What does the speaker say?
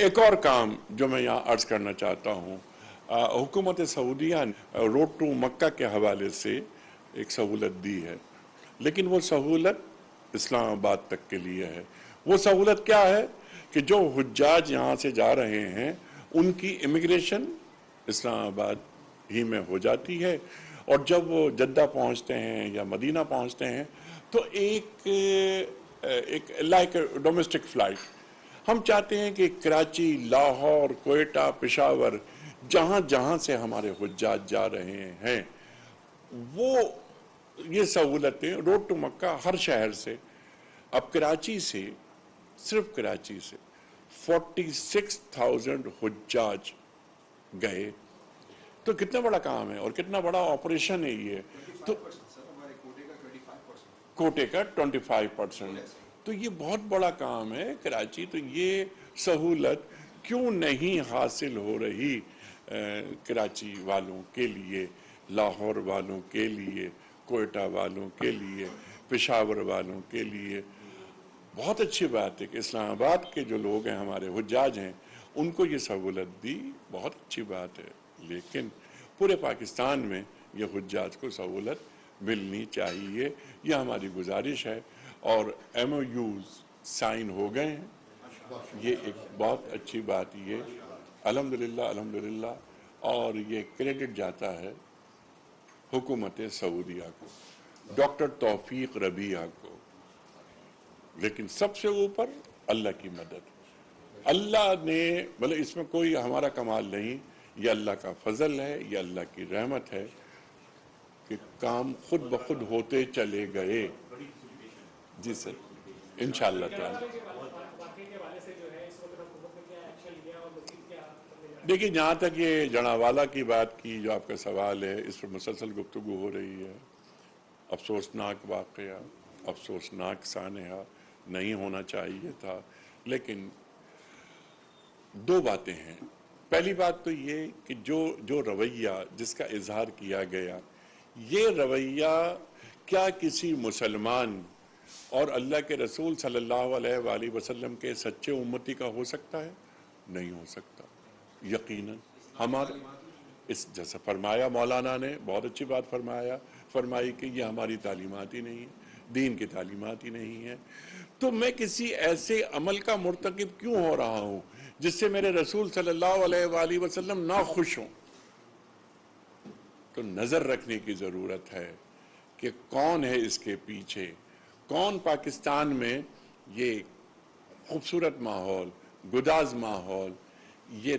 एक और काम जो मैं यहाँ अर्ज करना चाहता हूँ, हुकूमत सऊदीया ने रोड टू मक्का के हवाले से एक सहूलत दी है, लेकिन वो सहूलत इस्लामाबाद तक के लिए है। वो सहूलत क्या है कि जो हुज्जाज यहाँ से जा रहे हैं उनकी इमिग्रेशन इस्लामाबाद ही में हो जाती है, और जब वो जद्दा पहुँचते हैं या मदीना पहुँचते हैं तो एक लाइक डोमेस्टिक फ्लाइट। हम चाहते हैं कि कराची, लाहौर, कोयटा, पेशावर, जहाँ जहाँ से हमारे हुज्जाज जा रहे हैं वो ये सहूलतें रोड टू मक्का हर शहर से। अब कराची से, सिर्फ कराची से 46,000 हुज्जाज गए, तो कितना बड़ा काम है और कितना बड़ा ऑपरेशन है ये। तो कोटे का 25%, तो ये बहुत बड़ा काम है कराची। तो ये सहूलत क्यों नहीं हासिल हो रही कराची वालों के लिए, लाहौर वालों के लिए, कोयटा वालों के लिए, पेशावर वालों के लिए। बहुत अच्छी बात है कि इस्लामाबाद के जो लोग हैं, हमारे हुज्जाज हैं, उनको ये सहूलत दी, बहुत अच्छी बात है, लेकिन पूरे पाकिस्तान में ये हुज्जाज को सहूलत मिलनी चाहिए। ये हमारी गुजारिश है, और MOUs साइन हो गए हैं। ये एक बहुत अच्छी बात ये, अल्हम्दुलिल्लाह अल्हम्दुलिल्लाह। और ये क्रेडिट जाता है हुकूमत सऊदीया को, डॉक्टर तौफीक रबिया को, लेकिन सबसे ऊपर अल्लाह की मदद। अल्लाह ने, भले इसमें कोई हमारा कमाल नहीं, ये अल्लाह का फजल है, ये अल्लाह की रहमत है कि काम खुद ब खुद होते चले गए। जी सर, इंशाअल्लाह ताला। देखिए, जहाँ तक ये जनावाला की बात की, जो आपका सवाल है, इस पर मुसलसल गुफ्तगू हो रही है। अफसोसनाक वाक़या, अफसोसनाक सानहा, नहीं होना चाहिए था। लेकिन दो बातें हैं। पहली बात तो ये कि जो रवैया जिसका इजहार किया गया, ये रवैया क्या किसी मुसलमान और अल्लाह के रसूल सल्लल्लाहु अलैहि वसल्लम के सच्चे उम्मती का हो सकता है? नहीं हो सकता। यकीनन हमारे इस, जैसा फरमाया मौलाना ने, बहुत अच्छी बात फरमाई कि ये हमारी तालीमात ही नहीं है, दीन की तालीमात ही नहीं है। तो मैं किसी ऐसे अमल का मुर्तकिब क्यों हो रहा हूं जिससे मेरे रसूल सल्लल्लाहु अलैहि वसल्लम ना खुश हों? तो नजर रखने की जरूरत है कि कौन है इसके पीछे, कौन पाकिस्तान में ये खूबसूरत माहौल, गुदाज माहौल, ये